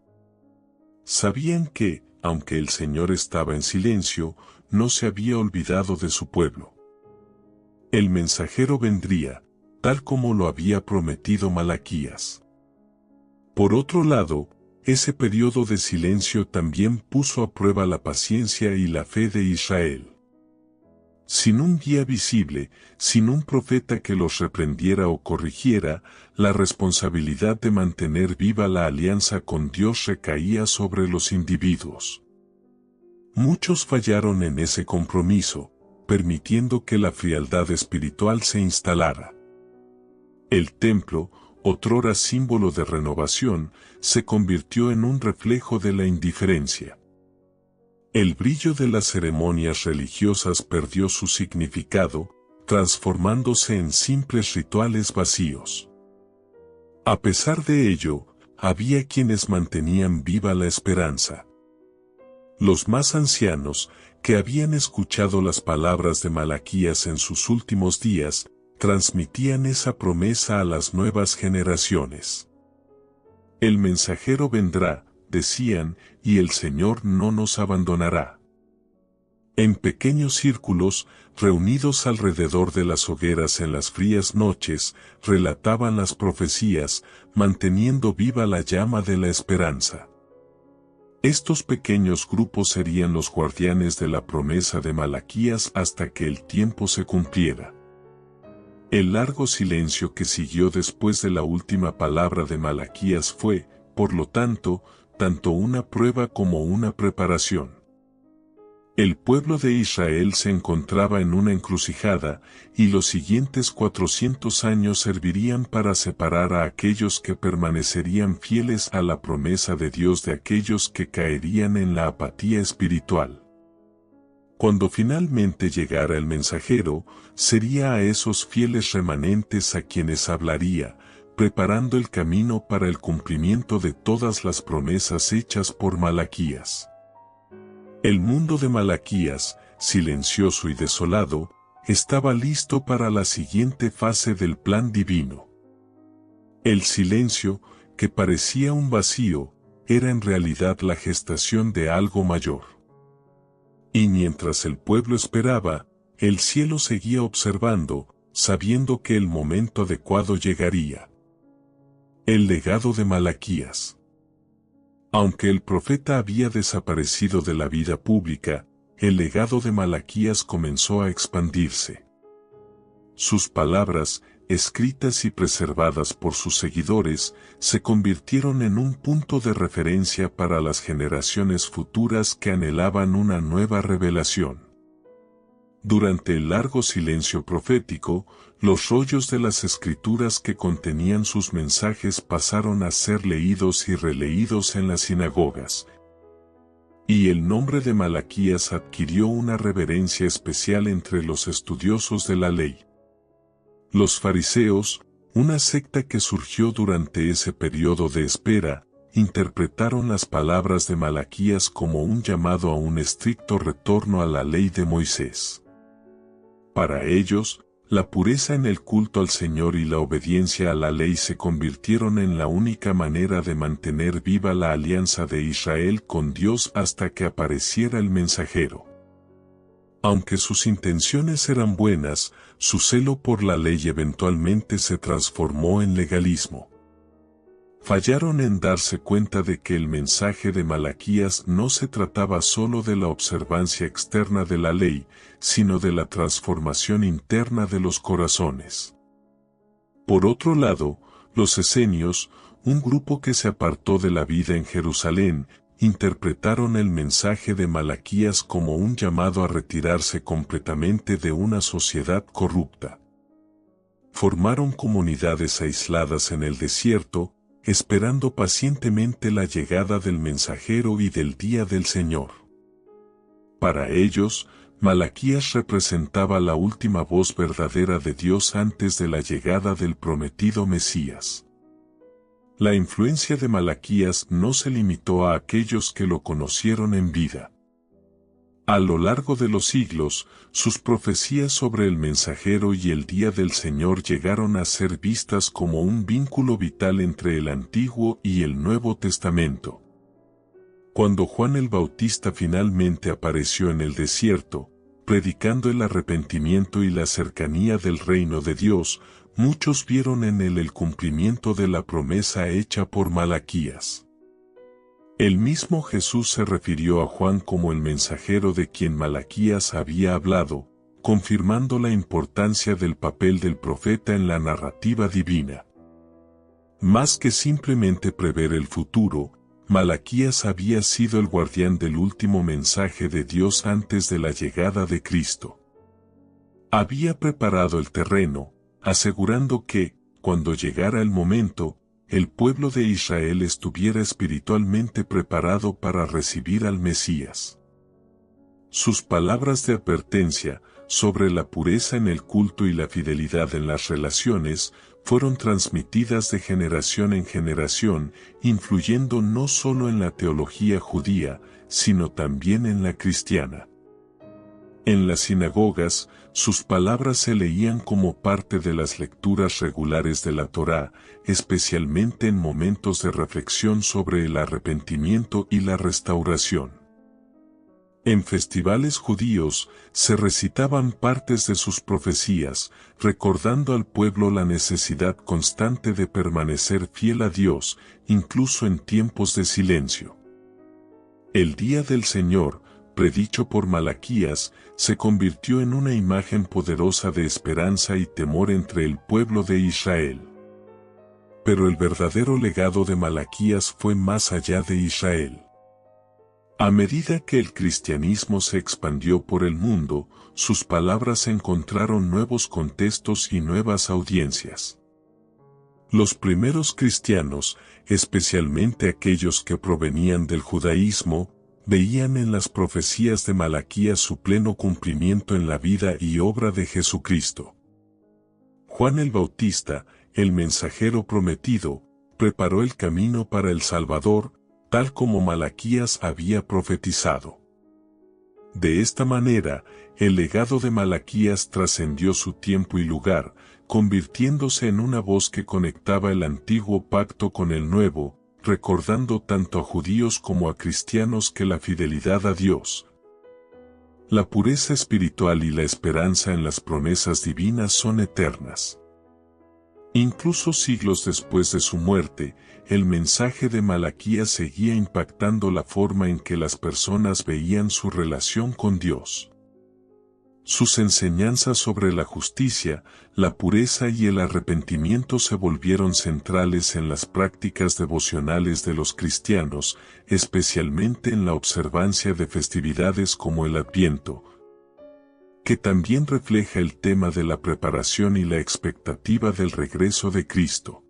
A: Sabían que, aunque el Señor estaba en silencio, no se había olvidado de su pueblo. El mensajero vendría, tal como lo había prometido Malaquías. Por otro lado, ese periodo de silencio también puso a prueba la paciencia y la fe de Israel. Sin un guía visible, sin un profeta que los reprendiera o corrigiera, la responsabilidad de mantener viva la alianza con Dios recaía sobre los individuos. Muchos fallaron en ese compromiso, permitiendo que la frialdad espiritual se instalara. El templo, otrora símbolo de renovación, se convirtió en un reflejo de la indiferencia. El brillo de las ceremonias religiosas perdió su significado, transformándose en simples rituales vacíos. A pesar de ello, había quienes mantenían viva la esperanza. Los más ancianos, que habían escuchado las palabras de Malaquías en sus últimos días, transmitían esa promesa a las nuevas generaciones. El mensajero vendrá, decían, y el Señor no nos abandonará. En pequeños círculos, reunidos alrededor de las hogueras en las frías noches, relataban las profecías, manteniendo viva la llama de la esperanza. Estos pequeños grupos serían los guardianes de la promesa de Malaquías hasta que el tiempo se cumpliera. El largo silencio que siguió después de la última palabra de Malaquías fue, por lo tanto, tanto una prueba como una preparación. El pueblo de Israel se encontraba en una encrucijada, y los siguientes 400 años servirían para separar a aquellos que permanecerían fieles a la promesa de Dios de aquellos que caerían en la apatía espiritual. Cuando finalmente llegara el mensajero, sería a esos fieles remanentes a quienes hablaría, preparando el camino para el cumplimiento de todas las promesas hechas por Malaquías. El mundo de Malaquías, silencioso y desolado, estaba listo para la siguiente fase del plan divino. El silencio, que parecía un vacío, era en realidad la gestación de algo mayor. Y mientras el pueblo esperaba, el cielo seguía observando, sabiendo que el momento adecuado llegaría. El legado de Malaquías. Aunque el profeta había desaparecido de la vida pública, el legado de Malaquías comenzó a expandirse. Sus palabras, escritas y preservadas por sus seguidores, se convirtieron en un punto de referencia para las generaciones futuras que anhelaban una nueva revelación. Durante el largo silencio profético, los rollos de las escrituras que contenían sus mensajes pasaron a ser leídos y releídos en las sinagogas. Y el nombre de Malaquías adquirió una reverencia especial entre los estudiosos de la ley. Los fariseos, una secta que surgió durante ese periodo de espera, interpretaron las palabras de Malaquías como un llamado a un estricto retorno a la ley de Moisés. Para ellos, la pureza en el culto al Señor y la obediencia a la ley se convirtieron en la única manera de mantener viva la alianza de Israel con Dios hasta que apareciera el mensajero. Aunque sus intenciones eran buenas, su celo por la ley eventualmente se transformó en legalismo. Fallaron en darse cuenta de que el mensaje de Malaquías no se trataba solo de la observancia externa de la ley, sino de la transformación interna de los corazones. Por otro lado, los esenios, un grupo que se apartó de la vida en Jerusalén, interpretaron el mensaje de Malaquías como un llamado a retirarse completamente de una sociedad corrupta. Formaron comunidades aisladas en el desierto, esperando pacientemente la llegada del mensajero y del día del Señor. Para ellos, Malaquías representaba la última voz verdadera de Dios antes de la llegada del prometido Mesías. La influencia de Malaquías no se limitó a aquellos que lo conocieron en vida. A lo largo de los siglos, sus profecías sobre el mensajero y el día del Señor llegaron a ser vistas como un vínculo vital entre el Antiguo y el Nuevo Testamento. Cuando Juan el Bautista finalmente apareció en el desierto, predicando el arrepentimiento y la cercanía del reino de Dios, muchos vieron en él el cumplimiento de la promesa hecha por Malaquías. El mismo Jesús se refirió a Juan como el mensajero de quien Malaquías había hablado, confirmando la importancia del papel del profeta en la narrativa divina. Más que simplemente prever el futuro, Malaquías había sido el guardián del último mensaje de Dios antes de la llegada de Cristo. Había preparado el terreno, asegurando que, cuando llegara el momento, el pueblo de Israel estuviera espiritualmente preparado para recibir al Mesías. Sus palabras de advertencia sobre la pureza en el culto y la fidelidad en las relaciones fueron transmitidas de generación en generación, influyendo no solo en la teología judía, sino también en la cristiana. En las sinagogas, sus palabras se leían como parte de las lecturas regulares de la Torá, especialmente en momentos de reflexión sobre el arrepentimiento y la restauración. En festivales judíos, se recitaban partes de sus profecías, recordando al pueblo la necesidad constante de permanecer fiel a Dios, incluso en tiempos de silencio. El día del Señor, predicho por Malaquías, se convirtió en una imagen poderosa de esperanza y temor entre el pueblo de Israel. Pero el verdadero legado de Malaquías fue más allá de Israel. A medida que el cristianismo se expandió por el mundo, sus palabras encontraron nuevos contextos y nuevas audiencias. Los primeros cristianos, especialmente aquellos que provenían del judaísmo, veían en las profecías de Malaquías su pleno cumplimiento en la vida y obra de Jesucristo. Juan el Bautista, el mensajero prometido, preparó el camino para el Salvador, tal como Malaquías había profetizado. De esta manera, el legado de Malaquías trascendió su tiempo y lugar, convirtiéndose en una voz que conectaba el antiguo pacto con el nuevo, recordando tanto a judíos como a cristianos que la fidelidad a Dios, la pureza espiritual y la esperanza en las promesas divinas son eternas. Incluso siglos después de su muerte, el mensaje de Malaquías seguía impactando la forma en que las personas veían su relación con Dios. Sus enseñanzas sobre la justicia, la pureza y el arrepentimiento se volvieron centrales en las prácticas devocionales de los cristianos, especialmente en la observancia de festividades como el Adviento, que también refleja el tema de la preparación y la expectativa del regreso de Cristo.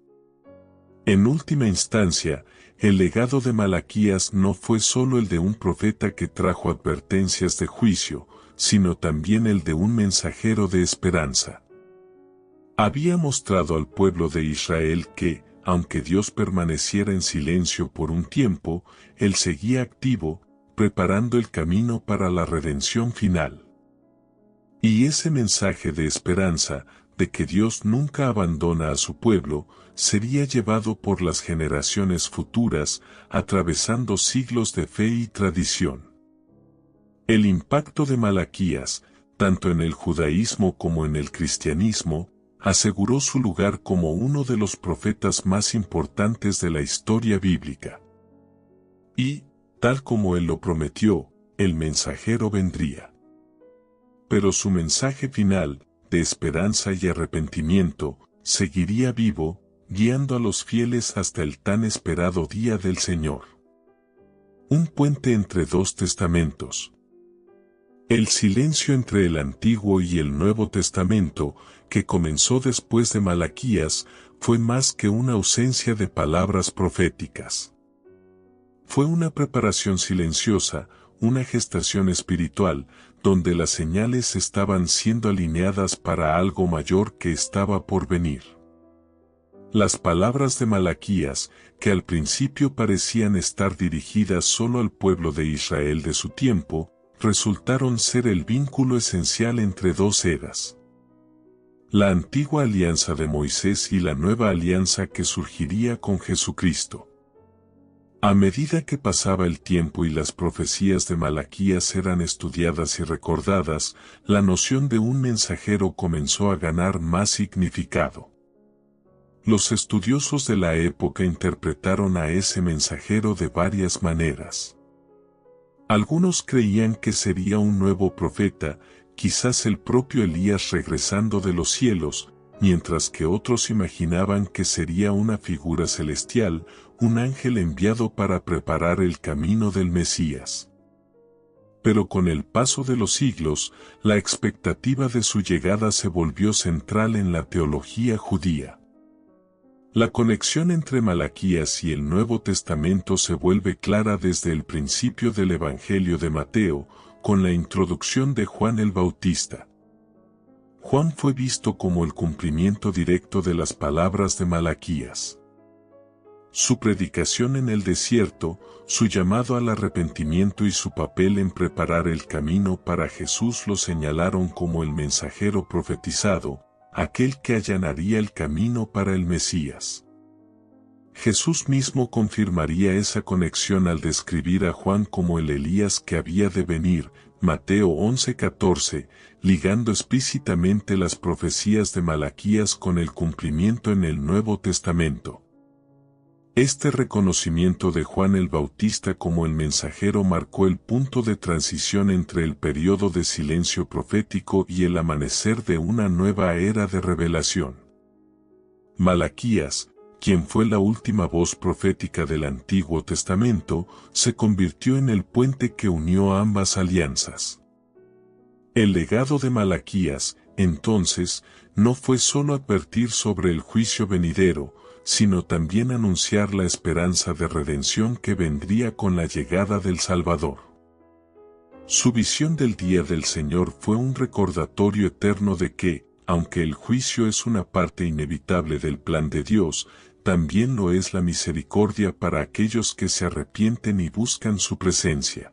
A: En última instancia, el legado de Malaquías no fue solo el de un profeta que trajo advertencias de juicio, sino también el de un mensajero de esperanza. Había mostrado al pueblo de Israel que, aunque Dios permaneciera en silencio por un tiempo, Él seguía activo, preparando el camino para la redención final. Y ese mensaje de esperanza, de que Dios nunca abandona a su pueblo, sería llevado por las generaciones futuras, atravesando siglos de fe y tradición. El impacto de Malaquías, tanto en el judaísmo como en el cristianismo, aseguró su lugar como uno de los profetas más importantes de la historia bíblica. Y, tal como él lo prometió, el mensajero vendría. Pero su mensaje final, de esperanza y arrepentimiento, seguiría vivo, guiando a los fieles hasta el tan esperado día del Señor. Un puente entre dos testamentos. El silencio entre el Antiguo y el Nuevo Testamento, que comenzó después de Malaquías, fue más que una ausencia de palabras proféticas. Fue una preparación silenciosa, una gestación espiritual, donde las señales estaban siendo alineadas para algo mayor que estaba por venir. Las palabras de Malaquías, que al principio parecían estar dirigidas solo al pueblo de Israel de su tiempo, resultaron ser el vínculo esencial entre dos eras. La antigua alianza de Moisés y la nueva alianza que surgiría con Jesucristo. A medida que pasaba el tiempo y las profecías de Malaquías eran estudiadas y recordadas, la noción de un mensajero comenzó a ganar más significado. Los estudiosos de la época interpretaron a ese mensajero de varias maneras. Algunos creían que sería un nuevo profeta, quizás el propio Elías regresando de los cielos, mientras que otros imaginaban que sería una figura celestial, un ángel enviado para preparar el camino del Mesías. Pero con el paso de los siglos, la expectativa de su llegada se volvió central en la teología judía. La conexión entre Malaquías y el Nuevo Testamento se vuelve clara desde el principio del Evangelio de Mateo, con la introducción de Juan el Bautista. Juan fue visto como el cumplimiento directo de las palabras de Malaquías. Su predicación en el desierto, su llamado al arrepentimiento y su papel en preparar el camino para Jesús lo señalaron como el mensajero profetizado, aquel que allanaría el camino para el Mesías. Jesús mismo confirmaría esa conexión al describir a Juan como el Elías que había de venir, Mateo 11:14, ligando explícitamente las profecías de Malaquías con el cumplimiento en el Nuevo Testamento. Este reconocimiento de Juan el Bautista como el mensajero marcó el punto de transición entre el periodo de silencio profético y el amanecer de una nueva era de revelación. Malaquías, quien fue la última voz profética del Antiguo Testamento, se convirtió en el puente que unió ambas alianzas. El legado de Malaquías, entonces, no fue solo advertir sobre el juicio venidero, sino también anunciar la esperanza de redención que vendría con la llegada del Salvador. Su visión del día del Señor fue un recordatorio eterno de que, aunque el juicio es una parte inevitable del plan de Dios, también lo es la misericordia para aquellos que se arrepienten y buscan su presencia.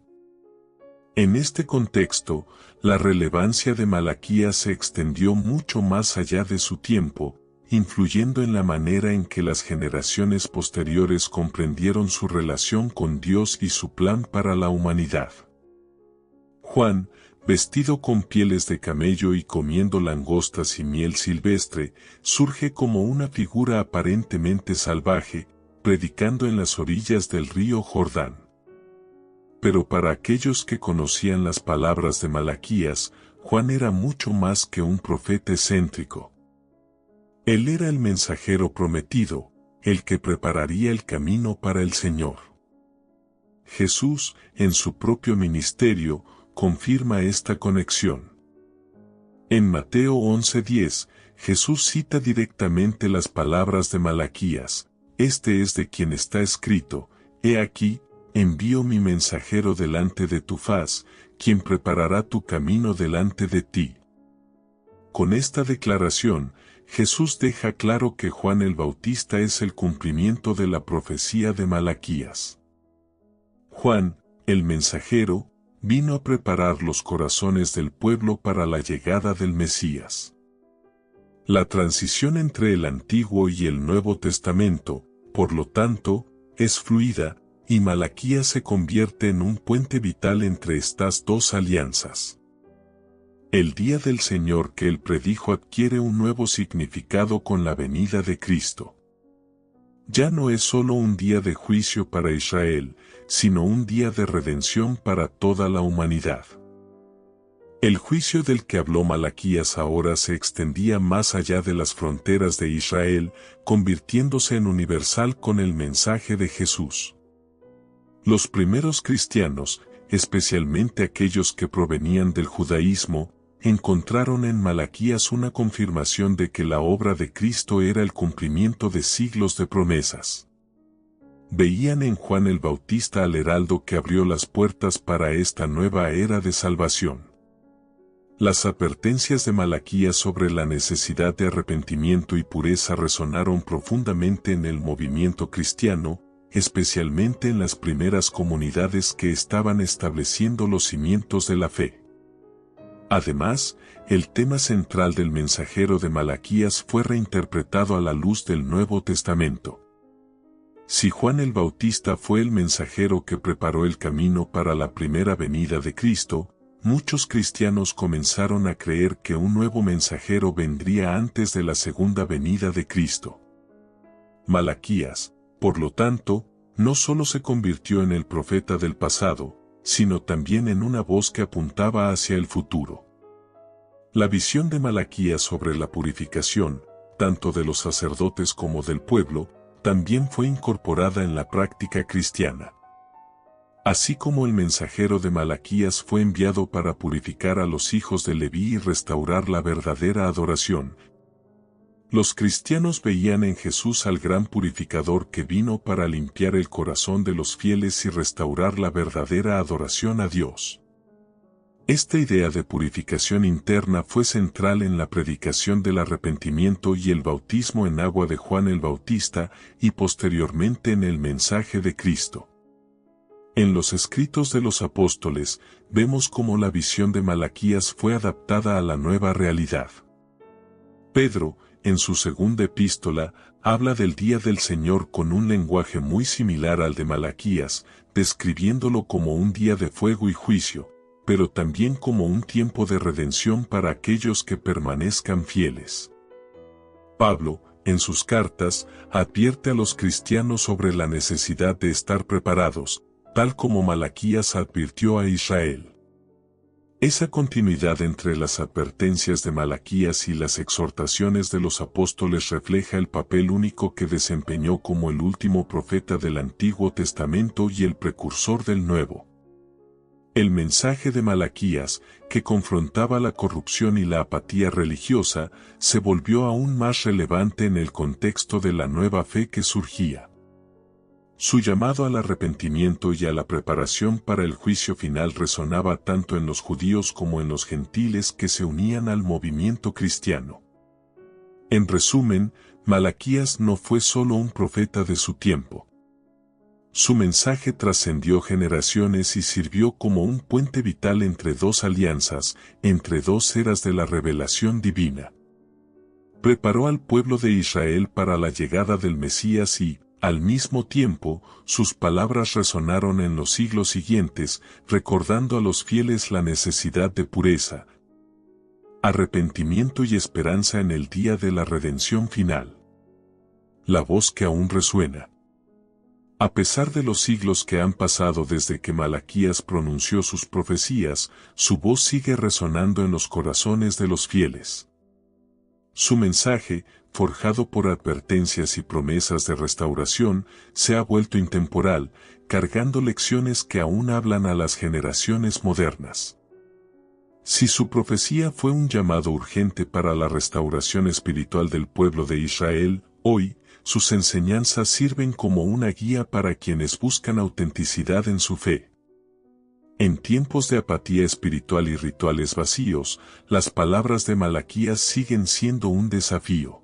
A: En este contexto, la relevancia de Malaquías se extendió mucho más allá de su tiempo, influyendo en la manera en que las generaciones posteriores comprendieron su relación con Dios y su plan para la humanidad. Juan, vestido con pieles de camello y comiendo langostas y miel silvestre, surge como una figura aparentemente salvaje, predicando en las orillas del río Jordán. Pero para aquellos que conocían las palabras de Malaquías, Juan era mucho más que un profeta excéntrico. Él era el mensajero prometido, el que prepararía el camino para el Señor. Jesús, en su propio ministerio, confirma esta conexión. En Mateo 11:10, Jesús cita directamente las palabras de Malaquías: «Este es de quien está escrito, he aquí, envío mi mensajero delante de tu faz, quien preparará tu camino delante de ti». Con esta declaración, Jesús deja claro que Juan el Bautista es el cumplimiento de la profecía de Malaquías. Juan, el mensajero, vino a preparar los corazones del pueblo para la llegada del Mesías. La transición entre el Antiguo y el Nuevo Testamento, por lo tanto, es fluida, y Malaquías se convierte en un puente vital entre estas dos alianzas. El día del Señor que él predijo adquiere un nuevo significado con la venida de Cristo. Ya no es solo un día de juicio para Israel, sino un día de redención para toda la humanidad. El juicio del que habló Malaquías ahora se extendía más allá de las fronteras de Israel, convirtiéndose en universal con el mensaje de Jesús. Los primeros cristianos, especialmente aquellos que provenían del judaísmo, encontraron en Malaquías una confirmación de que la obra de Cristo era el cumplimiento de siglos de promesas. Veían en Juan el Bautista al heraldo que abrió las puertas para esta nueva era de salvación. Las advertencias de Malaquías sobre la necesidad de arrepentimiento y pureza resonaron profundamente en el movimiento cristiano, especialmente en las primeras comunidades que estaban estableciendo los cimientos de la fe. Además, el tema central del mensajero de Malaquías fue reinterpretado a la luz del Nuevo Testamento. Si Juan el Bautista fue el mensajero que preparó el camino para la primera venida de Cristo, muchos cristianos comenzaron a creer que un nuevo mensajero vendría antes de la segunda venida de Cristo. Malaquías, por lo tanto, no solo se convirtió en el profeta del pasado, sino también en una voz que apuntaba hacia el futuro. La visión de Malaquías sobre la purificación, tanto de los sacerdotes como del pueblo, también fue incorporada en la práctica cristiana. Así como el mensajero de Malaquías fue enviado para purificar a los hijos de Leví y restaurar la verdadera adoración, los cristianos veían en Jesús al gran purificador que vino para limpiar el corazón de los fieles y restaurar la verdadera adoración a Dios. Esta idea de purificación interna fue central en la predicación del arrepentimiento y el bautismo en agua de Juan el Bautista y posteriormente en el mensaje de Cristo. En los escritos de los apóstoles, vemos cómo la visión de Malaquías fue adaptada a la nueva realidad. Pedro, en su segunda epístola, habla del día del Señor con un lenguaje muy similar al de Malaquías, describiéndolo como un día de fuego y juicio, pero también como un tiempo de redención para aquellos que permanezcan fieles. Pablo, en sus cartas, advierte a los cristianos sobre la necesidad de estar preparados, tal como Malaquías advirtió a Israel. Esa continuidad entre las advertencias de Malaquías y las exhortaciones de los apóstoles refleja el papel único que desempeñó como el último profeta del Antiguo Testamento y el precursor del Nuevo. El mensaje de Malaquías, que confrontaba la corrupción y la apatía religiosa, se volvió aún más relevante en el contexto de la nueva fe que surgía. Su llamado al arrepentimiento y a la preparación para el juicio final resonaba tanto en los judíos como en los gentiles que se unían al movimiento cristiano. En resumen, Malaquías no fue solo un profeta de su tiempo. Su mensaje trascendió generaciones y sirvió como un puente vital entre dos alianzas, entre dos eras de la revelación divina. Preparó al pueblo de Israel para la llegada del Mesías y, al mismo tiempo, sus palabras resonaron en los siglos siguientes, recordando a los fieles la necesidad de pureza, arrepentimiento y esperanza en el día de la redención final. La voz que aún resuena. A pesar de los siglos que han pasado desde que Malaquías pronunció sus profecías, su voz sigue resonando en los corazones de los fieles. Su mensaje, forjado por advertencias y promesas de restauración, se ha vuelto intemporal, cargando lecciones que aún hablan a las generaciones modernas. Si su profecía fue un llamado urgente para la restauración espiritual del pueblo de Israel, hoy, sus enseñanzas sirven como una guía para quienes buscan autenticidad en su fe. En tiempos de apatía espiritual y rituales vacíos, las palabras de Malaquías siguen siendo un desafío.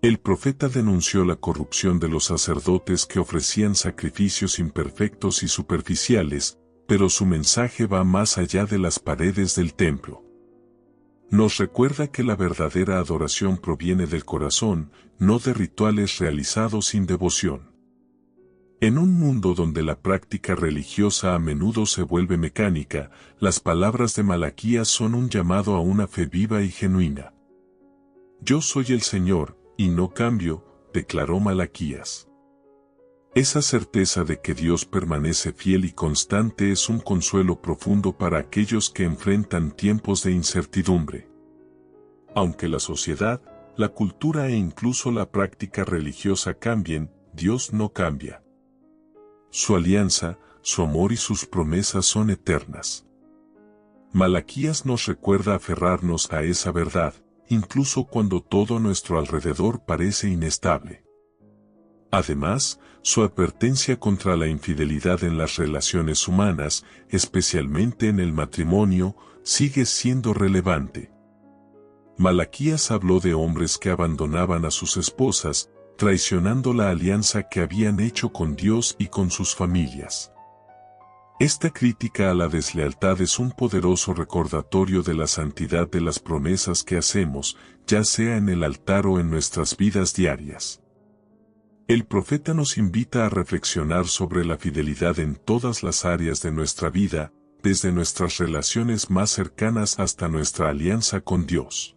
A: El profeta denunció la corrupción de los sacerdotes que ofrecían sacrificios imperfectos y superficiales, pero su mensaje va más allá de las paredes del templo. Nos recuerda que la verdadera adoración proviene del corazón, no de rituales realizados sin devoción. En un mundo donde la práctica religiosa a menudo se vuelve mecánica, las palabras de Malaquías son un llamado a una fe viva y genuina. Yo soy el Señor, y no cambio, declaró Malaquías. Esa certeza de que Dios permanece fiel y constante es un consuelo profundo para aquellos que enfrentan tiempos de incertidumbre. Aunque la sociedad, la cultura e incluso la práctica religiosa cambien, Dios no cambia. Su alianza, su amor y sus promesas son eternas. Malaquías nos recuerda aferrarnos a esa verdad, incluso cuando todo a nuestro alrededor parece inestable. Además, su advertencia contra la infidelidad en las relaciones humanas, especialmente en el matrimonio, sigue siendo relevante. Malaquías habló de hombres que abandonaban a sus esposas, traicionando la alianza que habían hecho con Dios y con sus familias. Esta crítica a la deslealtad es un poderoso recordatorio de la santidad de las promesas que hacemos, ya sea en el altar o en nuestras vidas diarias. El profeta nos invita a reflexionar sobre la fidelidad en todas las áreas de nuestra vida, desde nuestras relaciones más cercanas hasta nuestra alianza con Dios.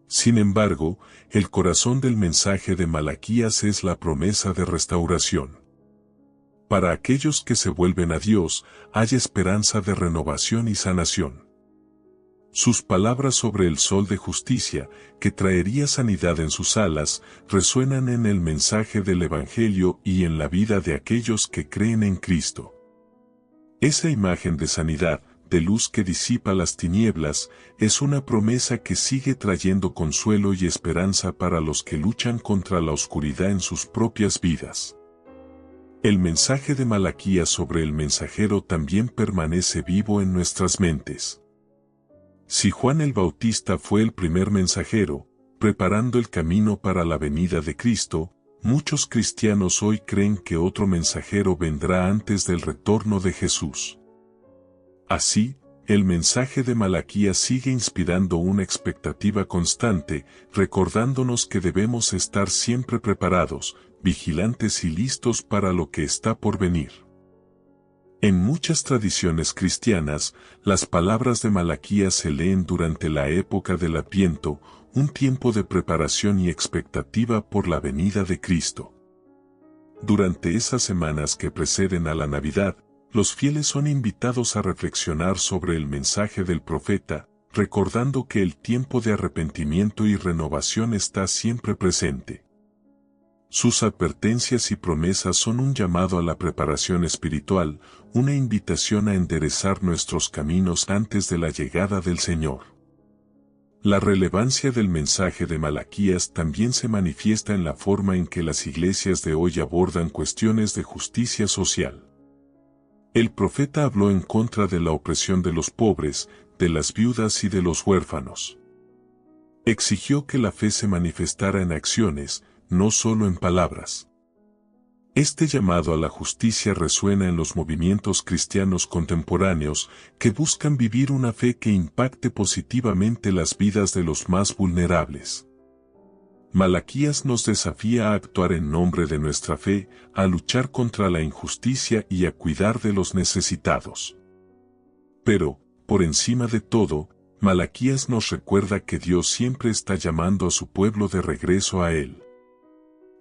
A: Sin embargo, el corazón del mensaje de Malaquías es la promesa de restauración. Para aquellos que se vuelven a Dios, hay esperanza de renovación y sanación. Sus palabras sobre el sol de justicia, que traería sanidad en sus alas, resuenan en el mensaje del Evangelio y en la vida de aquellos que creen en Cristo. Esa imagen de sanidad, de luz que disipa las tinieblas, es una promesa que sigue trayendo consuelo y esperanza para los que luchan contra la oscuridad en sus propias vidas. El mensaje de Malaquías sobre el mensajero también permanece vivo en nuestras mentes. Si Juan el Bautista fue el primer mensajero, preparando el camino para la venida de Cristo, muchos cristianos hoy creen que otro mensajero vendrá antes del retorno de Jesús. Así, el mensaje de Malaquías sigue inspirando una expectativa constante, recordándonos que debemos estar siempre preparados, vigilantes y listos para lo que está por venir. En muchas tradiciones cristianas, las palabras de Malaquías se leen durante la época del Adviento, un tiempo de preparación y expectativa por la venida de Cristo. Durante esas semanas que preceden a la Navidad, los fieles son invitados a reflexionar sobre el mensaje del profeta, recordando que el tiempo de arrepentimiento y renovación está siempre presente. Sus advertencias y promesas son un llamado a la preparación espiritual, una invitación a enderezar nuestros caminos antes de la llegada del Señor. La relevancia del mensaje de Malaquías también se manifiesta en la forma en que las iglesias de hoy abordan cuestiones de justicia social. El profeta habló en contra de la opresión de los pobres, de las viudas y de los huérfanos. Exigió que la fe se manifestara en acciones, no solo en palabras. Este llamado a la justicia resuena en los movimientos cristianos contemporáneos que buscan vivir una fe que impacte positivamente las vidas de los más vulnerables. Malaquías nos desafía a actuar en nombre de nuestra fe, a luchar contra la injusticia y a cuidar de los necesitados. Pero, por encima de todo, Malaquías nos recuerda que Dios siempre está llamando a su pueblo de regreso a Él.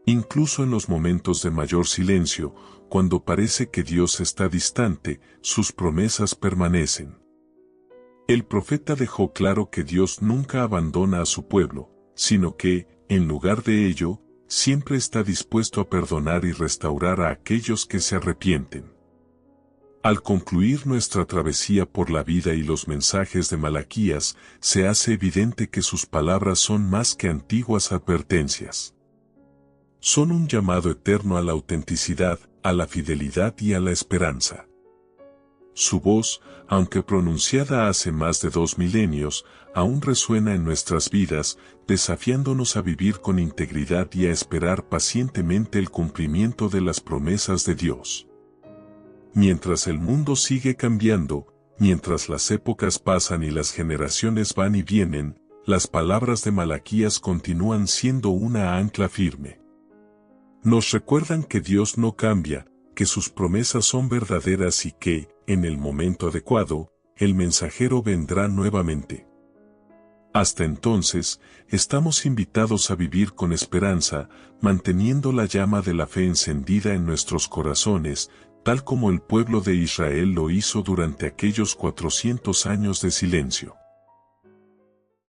A: Incluso en los momentos de mayor silencio, cuando parece que Dios está distante, sus promesas permanecen. El profeta dejó claro que Dios nunca abandona a su pueblo, sino que, en lugar de ello, siempre está dispuesto a perdonar y restaurar a aquellos que se arrepienten. Al concluir nuestra travesía por la vida y los mensajes de Malaquías, se hace evidente que sus palabras son más que antiguas advertencias. Son un llamado eterno a la autenticidad, a la fidelidad y a la esperanza. Su voz, aunque pronunciada hace más de 2 milenios, aún resuena en nuestras vidas, desafiándonos a vivir con integridad y a esperar pacientemente el cumplimiento de las promesas de Dios. Mientras el mundo sigue cambiando, mientras las épocas pasan y las generaciones van y vienen, las palabras de Malaquías continúan siendo una ancla firme. Nos recuerdan que Dios no cambia, que sus promesas son verdaderas y que, en el momento adecuado, el mensajero vendrá nuevamente. Hasta entonces, estamos invitados a vivir con esperanza, manteniendo la llama de la fe encendida en nuestros corazones, tal como el pueblo de Israel lo hizo durante aquellos 400 años de silencio.